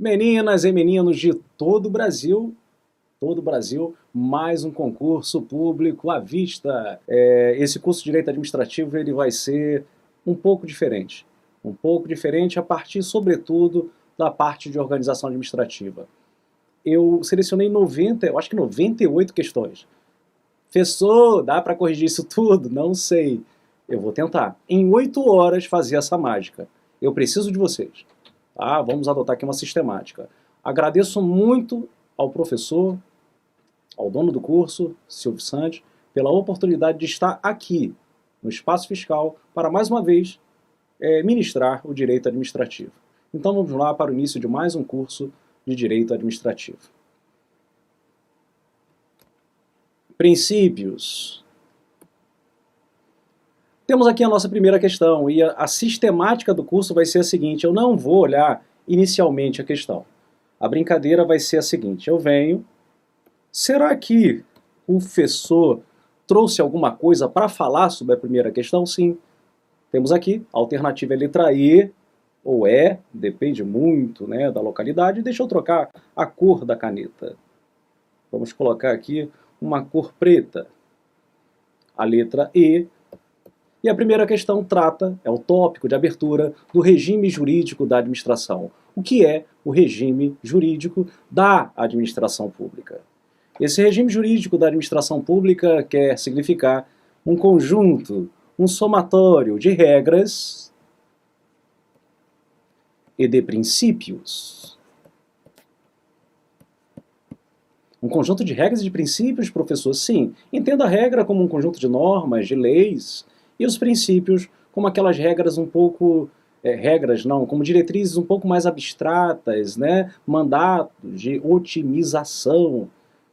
Meninas e meninos de todo o Brasil, mais um concurso público à vista. Esse curso de Direito Administrativo ele vai ser um pouco diferente. Um pouco diferente a partir, sobretudo, da parte de organização administrativa. Eu selecionei 98 questões. Professor, dá para corrigir isso tudo? Não sei. Eu vou tentar. Em 8 horas fazer essa mágica. Eu preciso de vocês. Tá? Vamos adotar aqui uma sistemática. Agradeço muito ao professor, ao dono do curso, Silvio Santos, pela oportunidade de estar aqui, no Espaço Fiscal, para mais uma vez ministrar o direito administrativo. Então vamos lá para o início de mais um curso de direito administrativo. Princípios. Temos aqui a nossa primeira questão, e a sistemática do curso vai ser a seguinte: eu não vou olhar inicialmente a questão. A brincadeira vai ser a seguinte: eu venho, será que o professor trouxe alguma coisa para falar sobre a primeira questão? Sim. Temos aqui, a alternativa é letra E, ou E, depende muito, né, da localidade. Deixa eu trocar a cor da caneta. Vamos colocar aqui uma cor preta. A letra E. E a primeira questão trata, é o tópico de abertura, do regime jurídico da administração. O que é o regime jurídico da administração pública? Esse regime jurídico da administração pública quer significar um conjunto, um somatório de regras e de princípios. Um conjunto de regras e de princípios, professor? Sim. Entenda a regra como um conjunto de normas, de leis, e os princípios como aquelas regras um pouco, como diretrizes um pouco mais abstratas, né? Mandatos de otimização.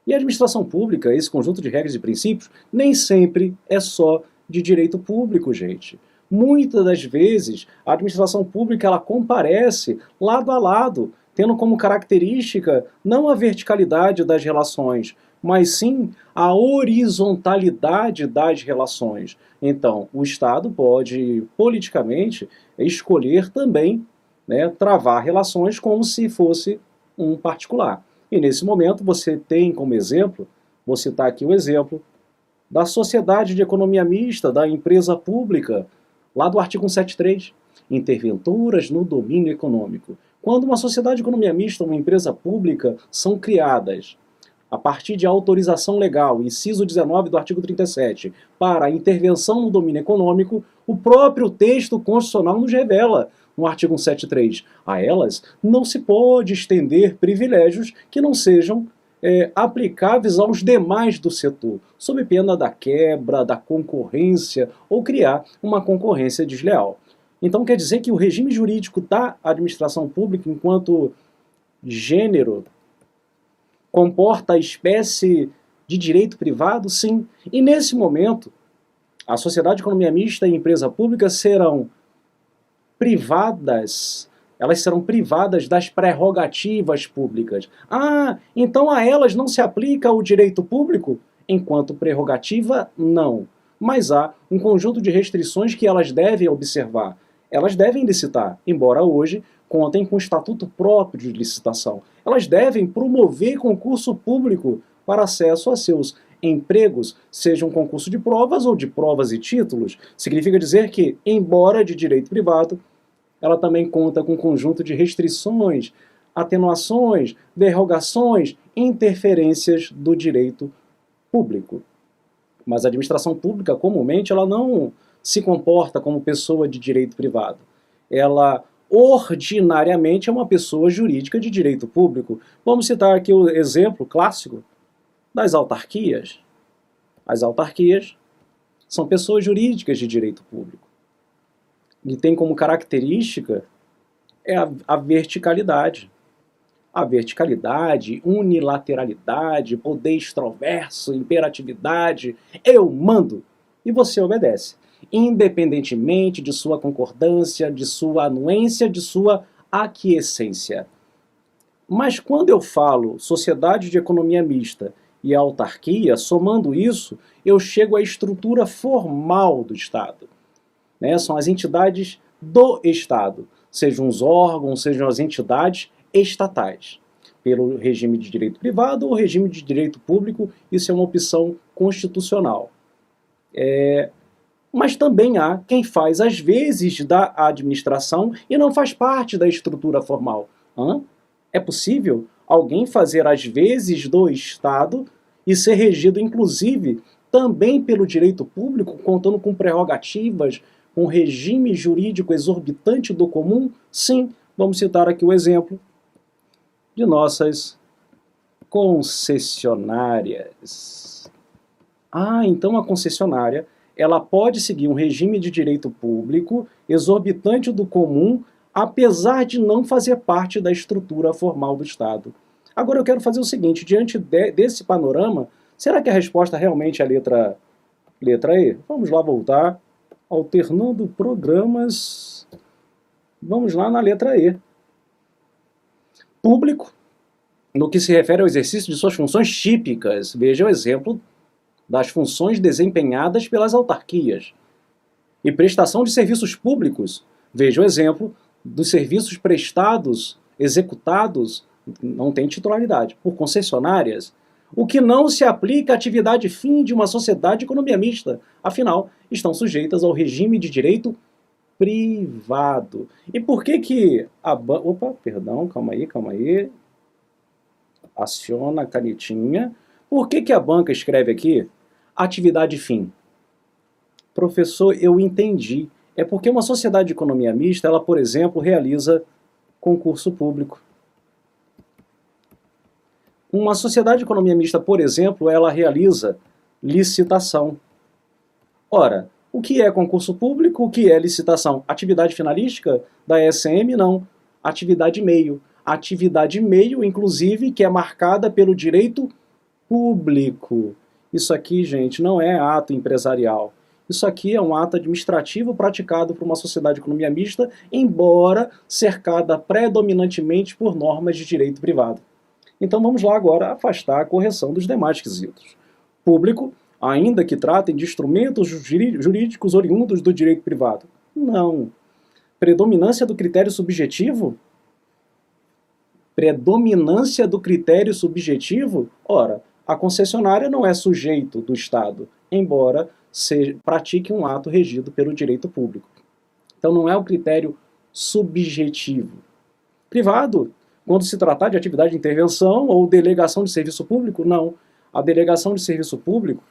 E a administração pública, esse conjunto de regras e princípios, nem sempre é só de direito público, gente. Muitas das vezes, a administração pública ela comparece lado a lado, tendo como característica não a verticalidade das relações, mas sim a horizontalidade das relações. Então, o Estado pode, politicamente, escolher também, né, travar relações como se fosse um particular. E nesse momento você tem como exemplo, vou citar aqui o exemplo, da sociedade de economia mista, da empresa pública, lá do artigo 173, interventoras no domínio econômico. Quando uma sociedade de economia mista, uma empresa pública, são criadas a partir de autorização legal, inciso 19 do artigo 37, para a intervenção no domínio econômico, o próprio texto constitucional nos revela, no artigo 173, a elas não se pode estender privilégios que não sejam aplicáveis aos demais do setor, sob pena da quebra, da concorrência ou criar uma concorrência desleal. Então quer dizer que o regime jurídico da administração pública, enquanto gênero, comporta a espécie de direito privado? Sim. E nesse momento, a sociedade de economia mista e empresa pública serão privadas, elas serão privadas das prerrogativas públicas. Ah, então a elas não se aplica o direito público? Enquanto prerrogativa, não. Mas há um conjunto de restrições que elas devem observar. Elas devem licitar, embora hoje contem com estatuto próprio de licitação. Elas devem promover concurso público para acesso a seus empregos, seja um concurso de provas ou de provas e títulos. Significa dizer que, embora de direito privado, ela também conta com um conjunto de restrições, atenuações, derrogações, interferências do direito público. Mas a administração pública, comumente, ela não se comporta como pessoa de direito privado. Ela ordinariamente é uma pessoa jurídica de direito público. Vamos citar aqui o exemplo clássico das autarquias. As autarquias são pessoas jurídicas de direito público. E tem como característica a verticalidade. A verticalidade, unilateralidade, poder extroverso, imperatividade. Eu mando e você obedece, independentemente de sua concordância, de sua anuência, de sua aquiescência. Mas quando eu falo sociedade de economia mista e autarquia, somando isso, eu chego à estrutura formal do Estado. São as entidades do Estado, sejam os órgãos, sejam as entidades estatais. Pelo regime de direito privado ou regime de direito público, isso é uma opção constitucional. Mas também há quem faz às vezes da administração e não faz parte da estrutura formal. É possível alguém fazer às vezes do Estado e ser regido, inclusive, também pelo direito público, contando com prerrogativas, com regime jurídico exorbitante do comum? Sim, vamos citar aqui o exemplo de nossas concessionárias. Então a concessionária ela pode seguir um regime de direito público exorbitante do comum, apesar de não fazer parte da estrutura formal do Estado. Agora eu quero fazer o seguinte, diante desse panorama, será que a resposta realmente é a letra E? Vamos lá voltar, alternando programas, vamos lá na letra E. Público, no que se refere ao exercício de suas funções típicas, veja o exemplo das funções desempenhadas pelas autarquias. E prestação de serviços públicos, veja o exemplo dos serviços prestados, executados, não tem titularidade, por concessionárias, o que não se aplica à atividade fim de uma sociedade de economia mista, afinal, estão sujeitas ao regime de direito privado. E por que a banca... Opa, perdão, calma aí. Aciona a canetinha. Por que a banca escreve aqui atividade fim? Professor, eu entendi. É porque uma sociedade de economia mista, ela, por exemplo, realiza concurso público. Uma sociedade de economia mista, por exemplo, ela realiza licitação. Ora, o que é concurso público? O que é licitação? Atividade finalística da ESM? Não. Atividade meio. Atividade meio, inclusive, que é marcada pelo direito público. Isso aqui, gente, não é ato empresarial. Isso aqui é um ato administrativo praticado por uma sociedade de economia mista, embora cercada predominantemente por normas de direito privado. Então vamos lá agora afastar a correção dos demais quesitos. Público, ainda que tratem de instrumentos jurídicos oriundos do direito privado. Não. Predominância do critério subjetivo? Predominância do critério subjetivo? Ora, a concessionária não é sujeito do Estado, embora pratique um ato regido pelo direito público. Então não é o critério subjetivo. Privado, quando se tratar de atividade de intervenção ou delegação de serviço público, não. A delegação de serviço público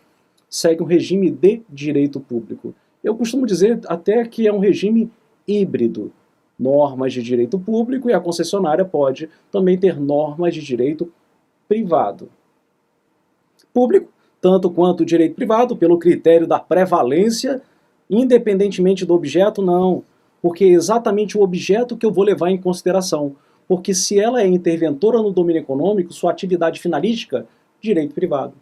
segue um regime de direito público. Eu costumo dizer até que é um regime híbrido. Normas de direito público e a concessionária pode também ter normas de direito privado. Público, tanto quanto o direito privado, pelo critério da prevalência, independentemente do objeto, não. Porque é exatamente o objeto que eu vou levar em consideração. Porque se ela é interventora no domínio econômico, sua atividade finalística, direito privado.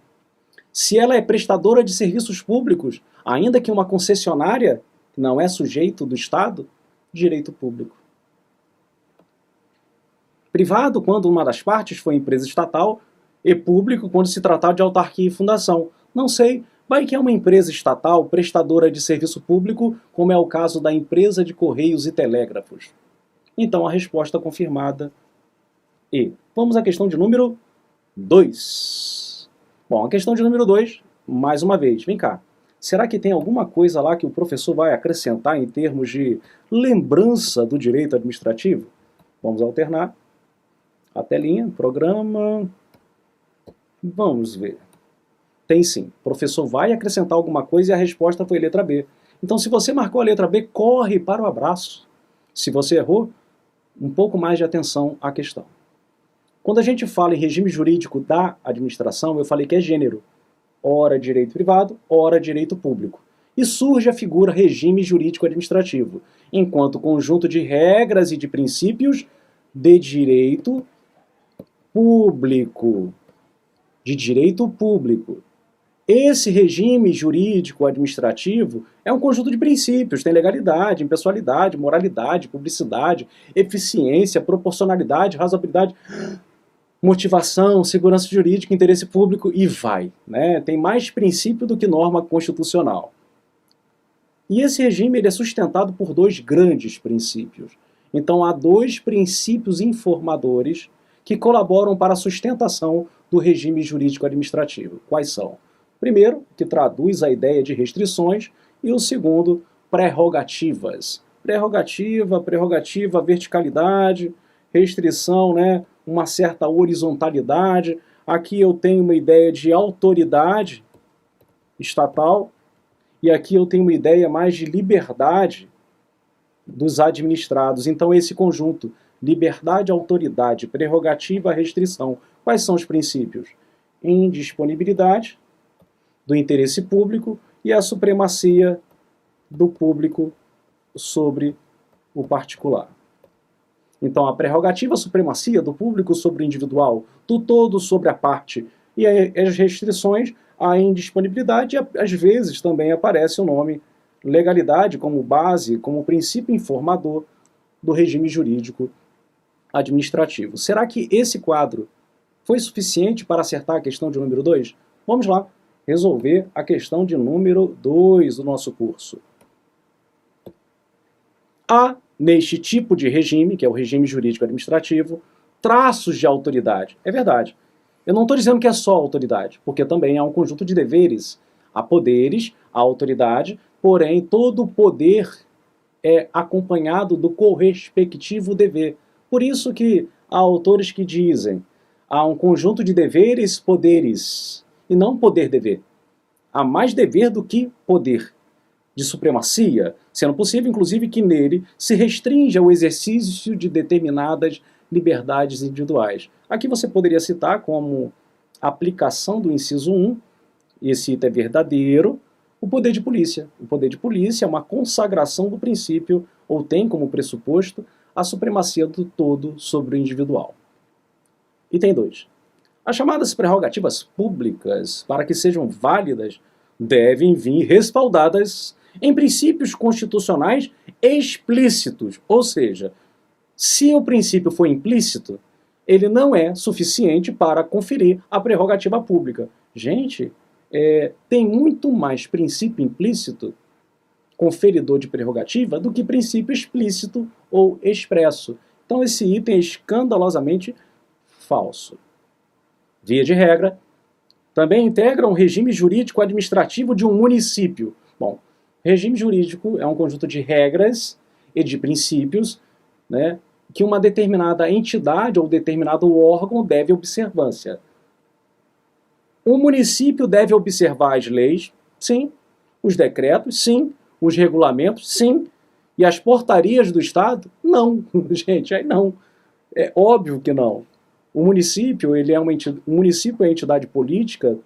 Se ela é prestadora de serviços públicos, ainda que uma concessionária, não é sujeito do Estado, direito público. Privado, quando uma das partes foi empresa estatal, e público, quando se tratar de autarquia e fundação. Não sei, vai que é uma empresa estatal prestadora de serviço público, como é o caso da empresa de Correios e Telégrafos. Então a resposta confirmada E. Vamos à questão de número 2. Bom, a questão de número 2, mais uma vez, vem cá. Será que tem alguma coisa lá que o professor vai acrescentar em termos de lembrança do direito administrativo? Vamos alternar a telinha, programa. Vamos ver. Tem sim. O professor vai acrescentar alguma coisa e a resposta foi letra B. Então, se você marcou a letra B, corre para o abraço. Se você errou, um pouco mais de atenção à questão. Quando a gente fala em regime jurídico da administração, eu falei que é gênero. Ora direito privado, ora direito público. E surge a figura regime jurídico administrativo, enquanto conjunto de regras e de princípios de direito público. De direito público. Esse regime jurídico administrativo é um conjunto de princípios, tem legalidade, impessoalidade, moralidade, publicidade, eficiência, proporcionalidade, razoabilidade, motivação, segurança jurídica, interesse público e vai, né? Tem mais princípio do que norma constitucional. E esse regime ele é sustentado por dois grandes princípios. Então há dois princípios informadores que colaboram para a sustentação do regime jurídico administrativo. Quais são? Primeiro, que traduz a ideia de restrições, e o segundo, prerrogativas. Prerrogativa, verticalidade, restrição, né, uma certa horizontalidade. Aqui eu tenho uma ideia de autoridade estatal, e aqui eu tenho uma ideia mais de liberdade dos administrados. Então esse conjunto, liberdade, autoridade, prerrogativa, restrição. Quais são os princípios? Indisponibilidade do interesse público e a supremacia do público sobre o particular. Então a prerrogativa, a supremacia do público sobre o individual, do todo sobre a parte, e as restrições, a indisponibilidade, e às vezes também aparece o nome legalidade como base, como princípio informador do regime jurídico administrativo. Será que esse quadro foi suficiente para acertar a questão de número 2? Vamos lá resolver a questão de número 2 do nosso curso. Há, neste tipo de regime, que é o regime jurídico administrativo, traços de autoridade. É verdade. Eu não estou dizendo que é só autoridade, porque também há um conjunto de deveres. Há poderes, há autoridade, porém todo poder é acompanhado do correspectivo dever. Por isso que há autores que dizem há um conjunto de deveres, poderes, e não poder-dever. Há mais dever do que poder de supremacia, sendo possível, inclusive, que nele se restrinja o exercício de determinadas liberdades individuais. Aqui você poderia citar como aplicação do inciso 1, esse item é verdadeiro, o poder de polícia. O poder de polícia é uma consagração do princípio, ou tem como pressuposto, a supremacia do todo sobre o individual. Item 2. As chamadas prerrogativas públicas, para que sejam válidas, devem vir respaldadas em princípios constitucionais explícitos, ou seja, se o princípio for implícito, ele não é suficiente para conferir a prerrogativa pública. Gente, tem muito mais princípio implícito, conferidor de prerrogativa, do que princípio explícito ou expresso. Então esse item é escandalosamente falso. Via de regra, também integra um regime jurídico administrativo de um município. Bom, regime jurídico é um conjunto de regras e de princípios, né, que uma determinada entidade ou determinado órgão deve observância. O município deve observar as leis, sim. Os decretos, sim. Os regulamentos, sim. E as portarias do Estado, não. Gente, aí não. É óbvio que não. O município, o município é entidade política,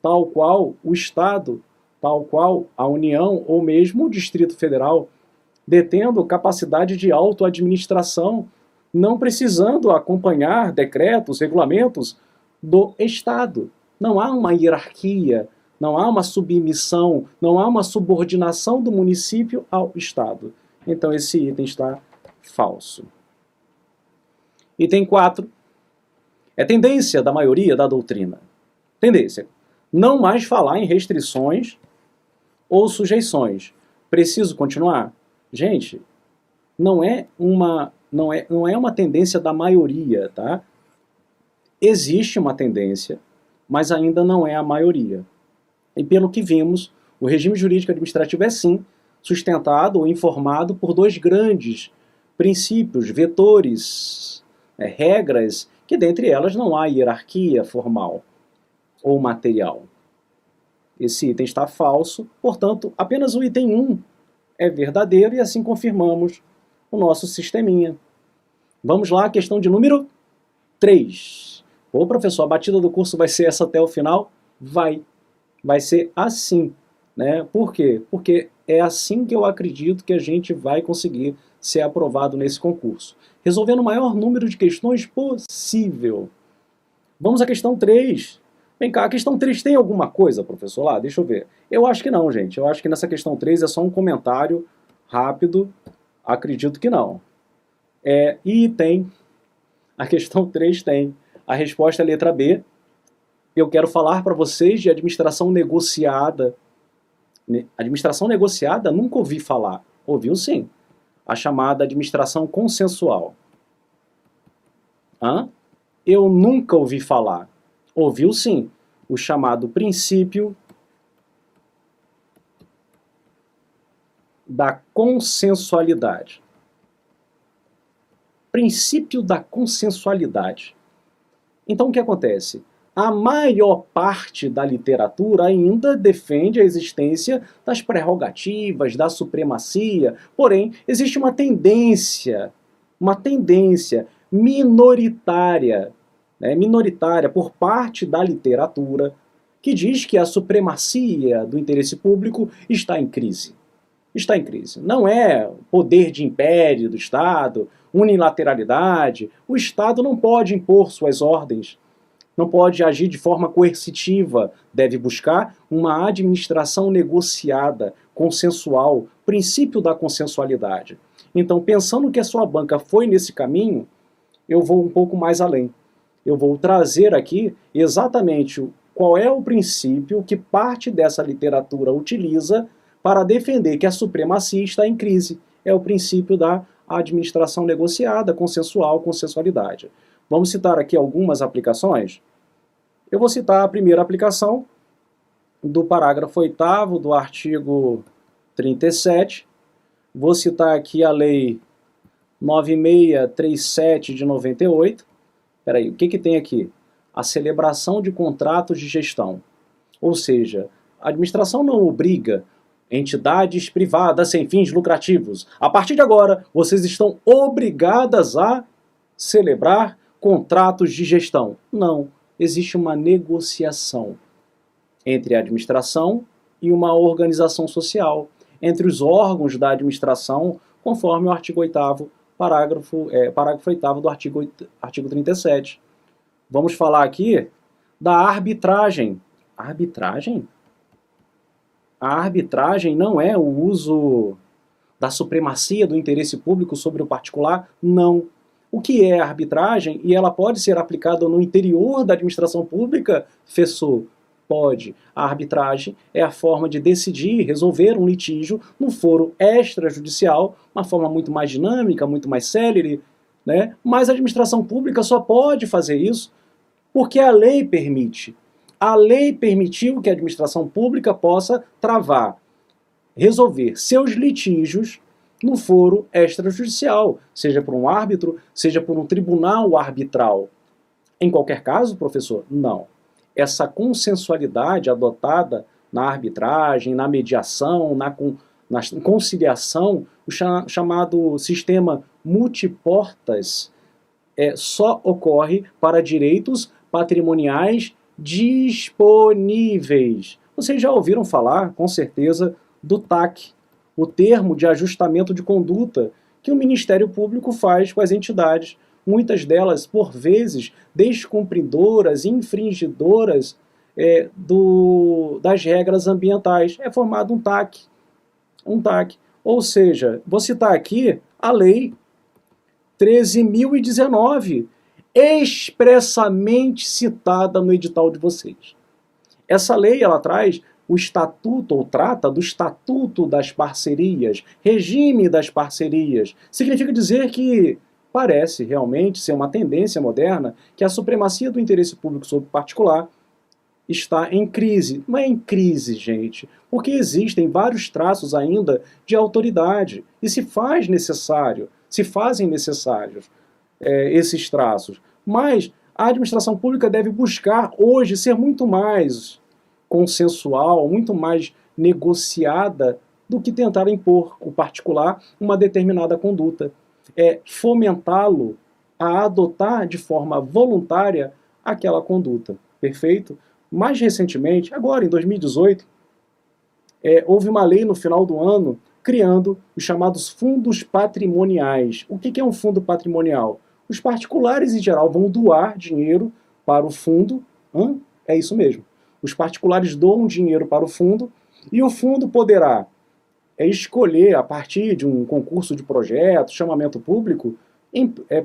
tal qual o Estado, tal qual a União ou mesmo o Distrito Federal, detendo capacidade de autoadministração, não precisando acompanhar decretos, regulamentos do Estado. Não há uma hierarquia, não há uma submissão, não há uma subordinação do município ao Estado. Então esse item está falso. Item 4. É tendência da maioria da doutrina. Tendência. Não mais falar em restrições ou sujeições. Preciso continuar? Gente, não é uma tendência da maioria, tá? Existe uma tendência, mas ainda não é a maioria. E pelo que vimos, o regime jurídico administrativo é sim sustentado ou informado por dois grandes princípios, vetores, regras, que dentre elas não há hierarquia formal ou material. Esse item está falso, portanto, apenas o item 1 é verdadeiro e assim confirmamos o nosso sisteminha. Vamos lá, questão de número 3. Ô, professor, a batida do curso vai ser essa até o final? Vai ser assim, né? Por quê? Porque é assim que eu acredito que a gente vai conseguir ser aprovado nesse concurso. Resolvendo o maior número de questões possível. Vamos à questão 3. Vem cá, a questão 3 tem alguma coisa, professor? Lá, deixa eu ver. Eu acho que não, gente. Eu acho que nessa questão 3 é só um comentário rápido. Acredito que não. E tem. A questão 3 tem. A resposta é a letra B. Eu quero falar para vocês de administração negociada. Administração negociada, nunca ouvi falar. Ouviu sim. a chamada administração consensual. Eu nunca ouvi falar. Ouviu sim, o chamado princípio da consensualidade. Princípio da consensualidade. Então o que acontece? A maior parte da literatura ainda defende a existência das prerrogativas, da supremacia, porém existe uma tendência minoritária, minoritária por parte da literatura que diz que a supremacia do interesse público está em crise. Está em crise. Não é poder de império do Estado, unilateralidade. O Estado não pode impor suas ordens, não pode agir de forma coercitiva, deve buscar uma administração negociada, consensual, princípio da consensualidade. Então, pensando que a sua banca foi nesse caminho, eu vou um pouco mais além. Eu vou trazer aqui exatamente qual é o princípio que parte dessa literatura utiliza para defender que a supremacia está em crise. É o princípio da administração negociada, consensual, consensualidade. Vamos citar aqui algumas aplicações? Eu vou citar a primeira aplicação do parágrafo 8º do artigo 37. Vou citar aqui a Lei 9637 de 98. Espera aí, o que tem aqui? A celebração de contratos de gestão. Ou seja, a administração não obriga entidades privadas sem fins lucrativos. A partir de agora, vocês estão obrigadas a celebrar contratos de gestão. Não, existe uma negociação entre a administração e uma organização social, entre os órgãos da administração, conforme o artigo 8º, parágrafo 8º do artigo 37. Vamos falar aqui da arbitragem. Arbitragem? A arbitragem não é o uso da supremacia do interesse público sobre o particular, não. O que é arbitragem? E ela pode ser aplicada no interior da administração pública? Fessor, pode. A arbitragem é a forma de decidir, resolver um litígio no foro extrajudicial, uma forma muito mais dinâmica, muito mais célere, né? Mas a administração pública só pode fazer isso porque a lei permite. A lei permitiu que a administração pública possa travar, resolver seus litígios no foro extrajudicial, seja por um árbitro, seja por um tribunal arbitral. Em qualquer caso, professor, não. Essa consensualidade adotada na arbitragem, na mediação, na conciliação, o chamado sistema multiportas, só ocorre para direitos patrimoniais disponíveis. Vocês já ouviram falar, com certeza, do TAC, o termo de ajustamento de conduta que o Ministério Público faz com as entidades, muitas delas, por vezes, descumpridoras, infringidoras das regras ambientais. É formado um TAC. Um TAC. Ou seja, vou citar aqui a Lei 13.019, expressamente citada no edital de vocês. Essa lei, ela traz o estatuto, ou trata do estatuto das parcerias, regime das parcerias. Significa dizer que parece realmente ser uma tendência moderna que a supremacia do interesse público sobre o particular está em crise. Não é em crise, gente, porque existem vários traços ainda de autoridade e se fazem necessários esses traços. Mas a administração pública deve buscar hoje ser muito mais consensual, muito mais negociada do que tentar impor o particular uma determinada conduta. Fomentá-lo a adotar de forma voluntária aquela conduta. Perfeito? Mais recentemente, agora em 2018, houve uma lei no final do ano criando os chamados fundos patrimoniais. O que é um fundo patrimonial? Os particulares, em geral, vão doar dinheiro para o fundo. É isso mesmo. Os particulares doam dinheiro para o fundo e o fundo poderá escolher, a partir de um concurso de projeto, chamamento público,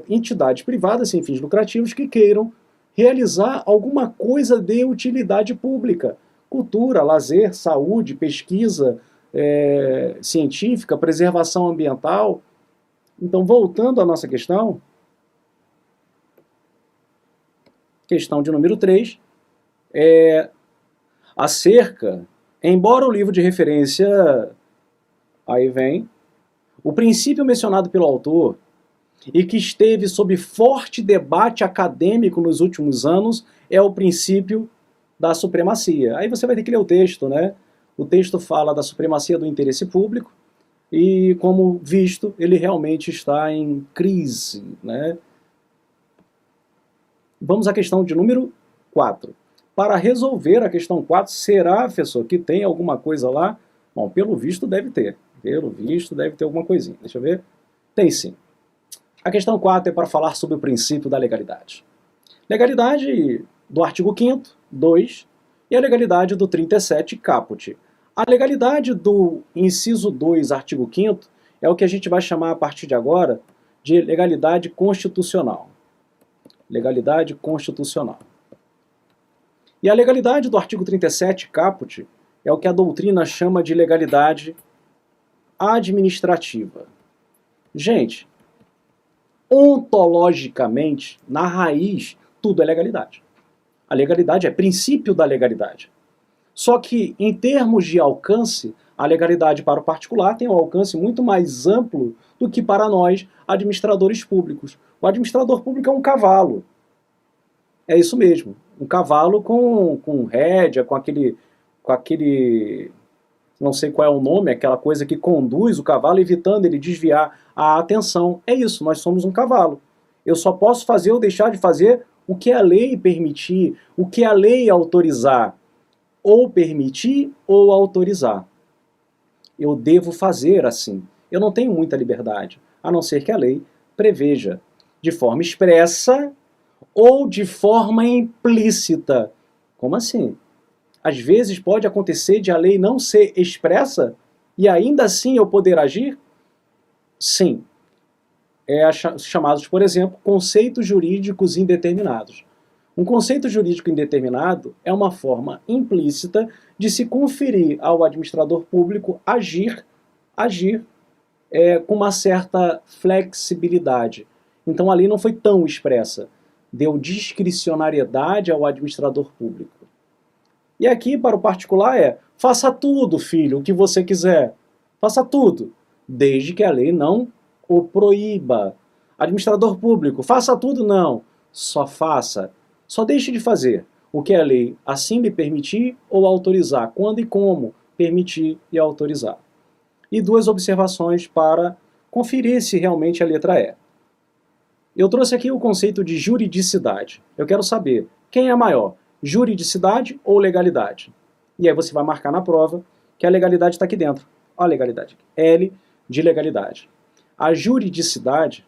entidades privadas sem fins lucrativos que queiram realizar alguma coisa de utilidade pública. Cultura, lazer, saúde, pesquisa científica, preservação ambiental. Então, voltando à nossa questão de número 3, acerca, embora o livro de referência, aí vem, o princípio mencionado pelo autor e que esteve sob forte debate acadêmico nos últimos anos é o princípio da supremacia. Aí você vai ter que ler o texto, né? O texto fala da supremacia do interesse público e, como visto, ele realmente está em crise, né? Vamos à questão de número 4. Para resolver a questão 4, será, professor, que tem alguma coisa lá? Bom, pelo visto deve ter. Pelo visto deve ter alguma coisinha. Deixa eu ver. Tem sim. A questão 4 é para falar sobre o princípio da legalidade. Legalidade do artigo 5º, 2, e a legalidade do 37, caput. A legalidade do inciso 2, artigo 5º, é o que a gente vai chamar a partir de agora de legalidade constitucional. Legalidade constitucional. E a legalidade do artigo 37, caput, é o que a doutrina chama de legalidade administrativa. Gente, ontologicamente, na raiz, tudo é legalidade. A legalidade é princípio da legalidade. Só que, em termos de alcance, a legalidade para o particular tem um alcance muito mais amplo do que para nós, administradores públicos. O administrador público é um cavalo. É isso mesmo. Um cavalo com rédea, com aquele, não sei qual é o nome, aquela coisa que conduz o cavalo, evitando ele desviar a atenção. É isso, nós somos um cavalo. Eu só posso fazer ou deixar de fazer o que a lei permitir, o que a lei autorizar. Ou permitir ou autorizar. Eu devo fazer assim. Eu não tenho muita liberdade, a não ser que a lei preveja de forma expressa ou de forma implícita. Como assim? Às vezes pode acontecer de a lei não ser expressa e ainda assim eu poder agir? Sim. Chamados, por exemplo, conceitos jurídicos indeterminados. Um conceito jurídico indeterminado é uma forma implícita de se conferir ao administrador público agir com uma certa flexibilidade. Então a lei não foi tão expressa, deu discricionariedade ao administrador público. E aqui, para o particular, faça tudo, filho, o que você quiser. Faça tudo, desde que a lei não o proíba. Administrador público, faça tudo, não. Só faça. Só deixe de fazer o que a lei assim lhe permitir ou autorizar, quando e como permitir e autorizar. E duas observações para conferir se realmente a letra é. Eu trouxe aqui o conceito de juridicidade. Eu quero saber quem é maior, juridicidade ou legalidade? E aí você vai marcar na prova que a legalidade está aqui dentro. Olha a legalidade. L de legalidade. A juridicidade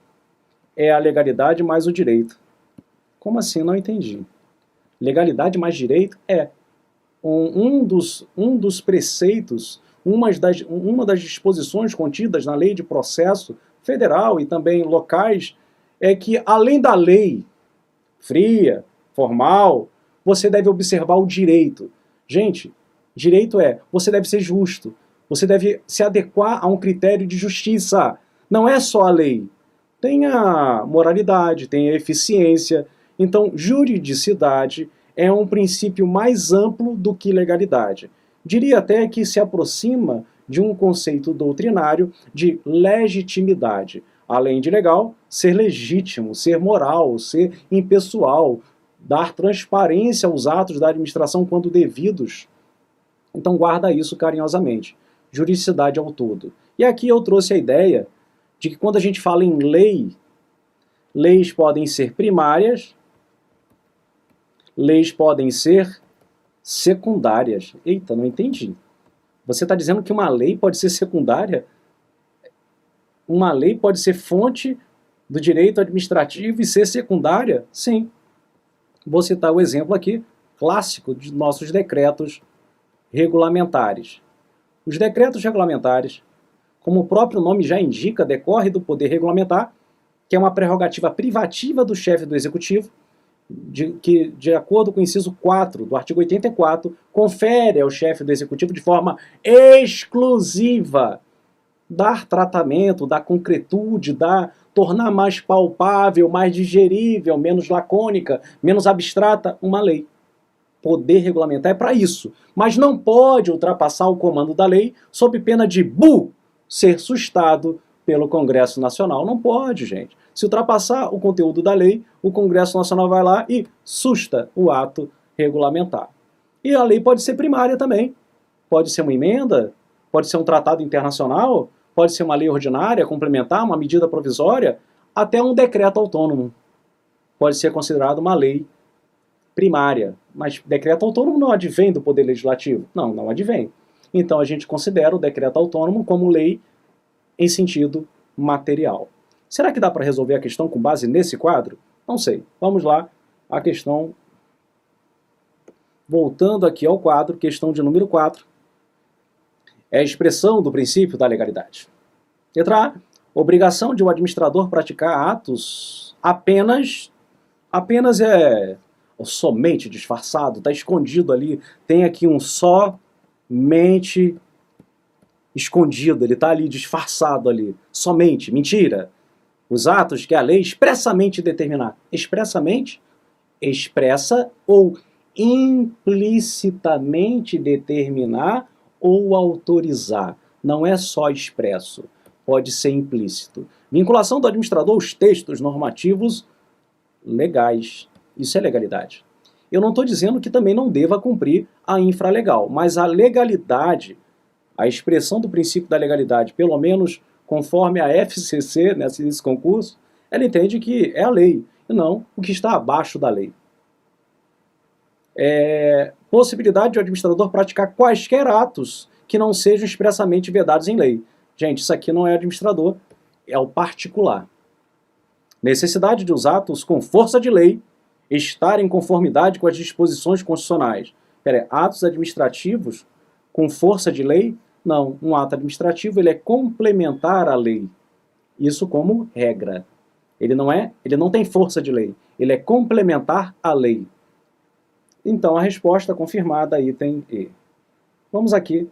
é a legalidade mais o direito. Como assim? Não entendi. Legalidade mais direito é um dos preceitos, uma das disposições contidas na lei de processo federal e também locais, é que além da lei fria, formal, você deve observar o direito. Gente, direito você deve ser justo, você deve se adequar a um critério de justiça. Não é só a lei. Tem a moralidade, tem a eficiência. Então, juridicidade é um princípio mais amplo do que legalidade. Diria até que se aproxima de um conceito doutrinário de legitimidade. Além de legal, ser legítimo, ser moral, ser impessoal, dar transparência aos atos da administração quando devidos. Então guarda isso carinhosamente. Juridicidade ao todo. E aqui eu trouxe a ideia de que quando a gente fala em lei, leis podem ser primárias, leis podem ser secundárias. Eita, não entendi. Você está dizendo que uma lei pode ser secundária? Uma lei pode ser fonte do direito administrativo e ser secundária? Sim. Vou citar o exemplo aqui, clássico de nossos decretos regulamentares. Os decretos regulamentares, como o próprio nome já indica, decorre do poder regulamentar, que é uma prerrogativa privativa do chefe do executivo, que, de acordo com o inciso 4 do artigo 84, confere ao chefe do executivo de forma exclusiva dar tratamento, dar concretude, tornar mais palpável, mais digerível, menos lacônica, menos abstrata uma lei. Poder regulamentar é para isso, mas não pode ultrapassar o comando da lei sob pena de ser sustado pelo Congresso Nacional. Não pode, gente. Se ultrapassar o conteúdo da lei, o Congresso Nacional vai lá e susta o ato regulamentar. E a lei pode ser primária também. Pode ser uma emenda, pode ser um tratado internacional, pode ser uma lei ordinária, complementar, uma medida provisória, até um decreto autônomo. Pode ser considerado uma lei primária. Mas decreto autônomo não advém do Poder Legislativo? Não, não advém. Então a gente considera o decreto autônomo como lei em sentido material. Será que dá para resolver a questão com base nesse quadro? Não sei. Vamos lá, a questão... Voltando aqui ao quadro, questão de número 4. É a expressão do princípio da legalidade. Letra A. Obrigação de o administrador praticar atos apenas ou somente disfarçado, está escondido ali, tem aqui um somente escondido, ele está ali disfarçado ali, somente, mentira. Os atos que a lei expressamente determinar. Expressamente, expressa ou implicitamente determinar ou autorizar. Não é só expresso, pode ser implícito. Vinculação do administrador aos textos normativos legais. Isso é legalidade. Eu não estou dizendo que também não deva cumprir a infralegal, mas a legalidade, a expressão do princípio da legalidade, pelo menos conforme a FCC, nesse concurso, ela entende que é a lei, e não o que está abaixo da lei. Possibilidade de o administrador praticar quaisquer atos que não sejam expressamente vedados em lei. Gente, isso aqui não é administrador, é o particular. Necessidade de os atos com força de lei estar em conformidade com as disposições constitucionais. Atos administrativos com força de lei? Não, um ato administrativo ele é complementar à lei. Isso como regra. Ele não tem força de lei, ele é complementar à lei. Então a resposta confirmada, item E. Vamos aqui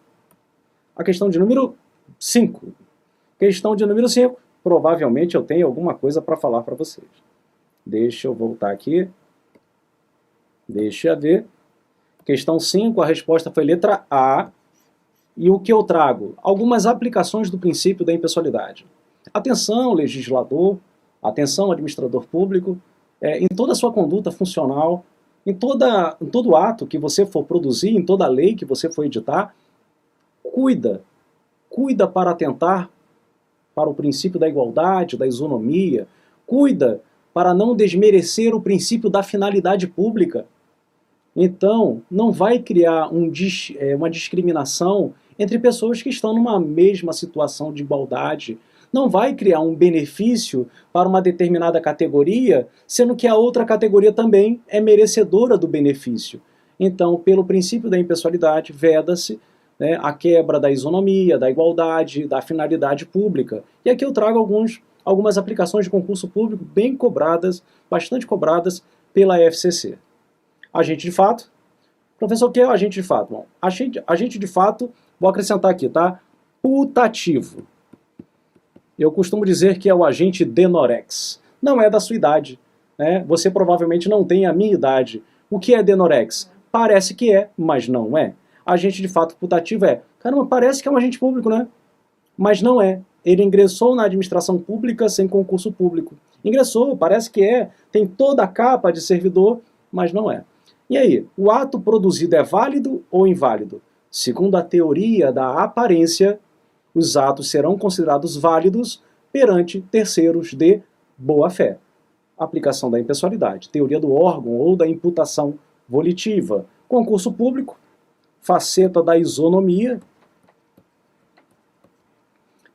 à questão de número 5. Questão de número 5. Provavelmente eu tenho alguma coisa para falar para vocês. Deixa eu voltar aqui. Deixa eu ver. Questão 5, a resposta foi letra A. E o que eu trago? Algumas aplicações do princípio da impessoalidade. Atenção, legislador, atenção, administrador público, em toda a sua conduta funcional, em todo ato que você for produzir, em toda lei que você for editar, cuida para atentar para o princípio da igualdade, da isonomia, cuida para não desmerecer o princípio da finalidade pública. Então, não vai criar uma discriminação entre pessoas que estão numa mesma situação de igualdade. Não vai criar um benefício para uma determinada categoria, sendo que a outra categoria também é merecedora do benefício. Então, pelo princípio da impessoalidade, veda-se a quebra da isonomia, da igualdade, da finalidade pública. E aqui eu trago algumas aplicações de concurso público bem cobradas, bastante cobradas pela FCC. Agente de fato. Professor, o que é o agente de fato? Bom, agente de fato, vou acrescentar aqui, tá? Putativo. Eu costumo dizer que é o agente denorex. Não é da sua idade, né? Você provavelmente não tem a minha idade. O que é denorex? Parece que é, mas não é. Agente de fato putativo caramba, parece que é um agente público, né? Mas não é. Ele ingressou na administração pública sem concurso público. Ingressou, parece que tem toda a capa de servidor, mas não é. E aí, o ato produzido é válido ou inválido? Segundo a teoria da aparência, os atos serão considerados válidos perante terceiros de boa-fé. Aplicação da impessoalidade, teoria do órgão ou da imputação volitiva. Concurso público, faceta da isonomia.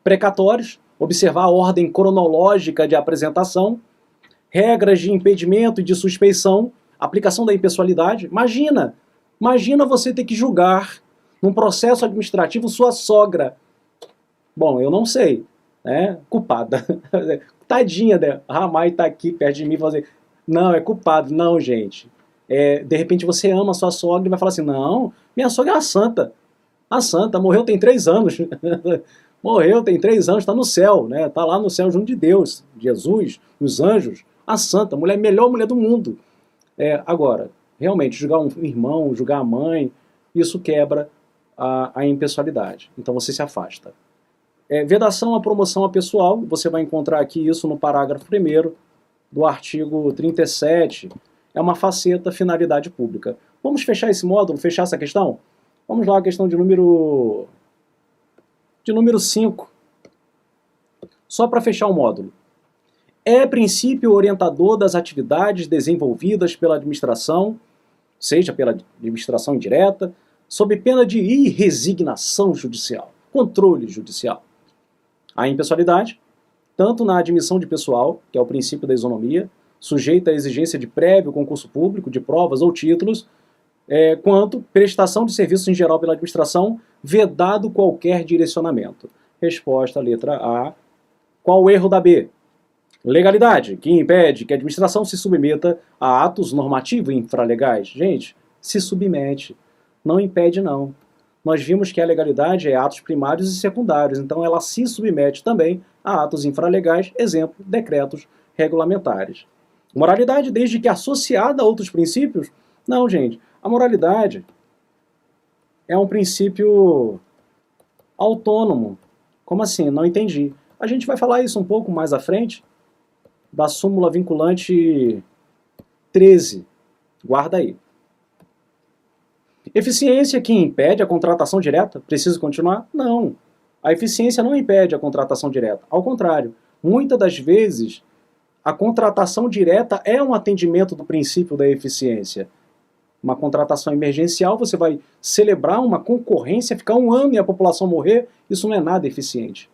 Precatórios, observar a ordem cronológica de apresentação. Regras de impedimento e de suspeição. Aplicação da impessoalidade. Imagina você ter que julgar num processo administrativo sua sogra. Bom, eu não sei, né? Culpada. Tadinha, né? A mãe tá aqui perto de mim e fazer. Não, é culpado. Não, gente. De repente você ama a sua sogra e vai falar assim, não, minha sogra é uma santa. A santa morreu tem 3 anos. Morreu tem 3 anos, está no céu, né? Está lá no céu junto de Deus, Jesus, os anjos. A santa, a melhor mulher do mundo. Agora, realmente, julgar um irmão, julgar a mãe, isso quebra a impessoalidade. Então você se afasta. Vedação à promoção a pessoal, você vai encontrar aqui isso no parágrafo 1º do artigo 37, é uma faceta finalidade pública. Vamos fechar esse módulo, fechar essa questão? Vamos lá, a questão de número 5. Só para fechar o módulo. É princípio orientador das atividades desenvolvidas pela administração, seja pela administração indireta, sob pena de irresignação judicial, controle judicial. A impessoalidade, tanto na admissão de pessoal, que é o princípio da isonomia, sujeita à exigência de prévio concurso público, de provas ou títulos, quanto prestação de serviços em geral pela administração, vedado qualquer direcionamento. Resposta, letra A. Qual o erro da B? Legalidade, que impede que a administração se submeta a atos normativos infralegais. Gente, se submete, não impede não. Nós vimos que a legalidade é atos primários e secundários, então ela se submete também a atos infralegais, exemplo, decretos regulamentares. Moralidade, desde que associada a outros princípios? Não, gente. A moralidade é um princípio autônomo. Como assim? Não entendi. A gente vai falar isso um pouco mais à frente, da súmula vinculante 13. Guarda aí. Eficiência que impede a contratação direta? Preciso continuar? Não. A eficiência não impede a contratação direta. Ao contrário, muitas das vezes a contratação direta é um atendimento do princípio da eficiência. Uma contratação emergencial, você vai celebrar uma concorrência, ficar 1 ano e a população morrer, isso não é nada eficiente.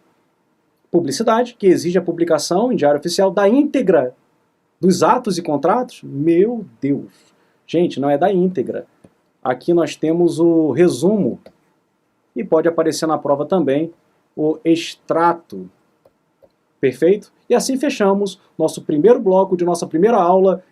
Publicidade, que exige a publicação em diário oficial da íntegra dos atos e contratos, meu Deus. Gente, não é da íntegra. Aqui nós temos o resumo e pode aparecer na prova também o extrato. Perfeito? E assim fechamos nosso primeiro bloco de nossa primeira aula